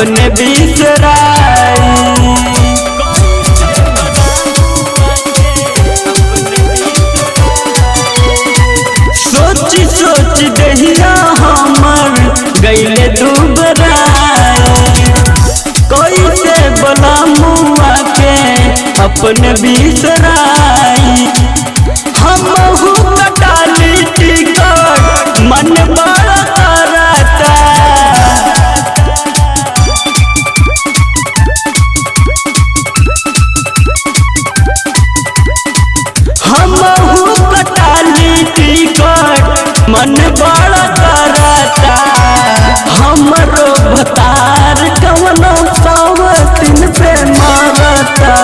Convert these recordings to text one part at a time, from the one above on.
अपने बिसराई। सोच सोच दहिया हमर गईले दुबराई। कोई से बोला मुआ के अपने बिसराई। हम कटाली टिकट मन बड़ा करता। हम कटाली टिकट मन बड़ा करता। हमरो भतार कवनो सावतिन पे मारता।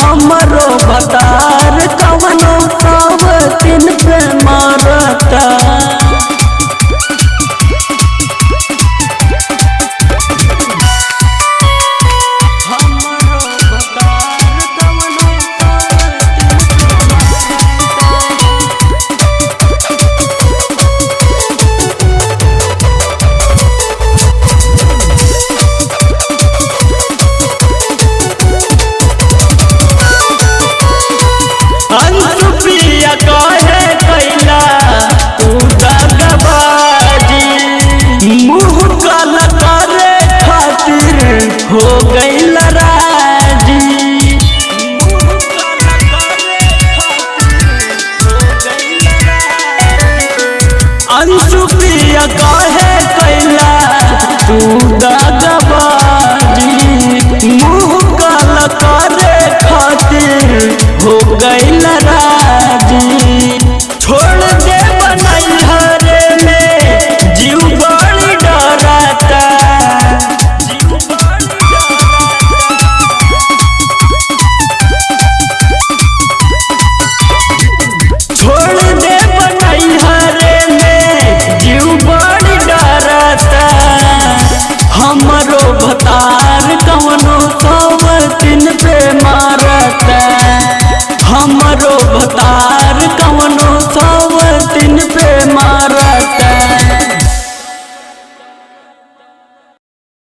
हमरो भतार कवनो सावतिन पे मारता। कहे कैला तू दगाबाजी। मुँह काला करे खातिर हो गईल राजी। अंशु प्रिया कहे कैला तू दगाबाजी। मुँह काला करे खातिर हो गईल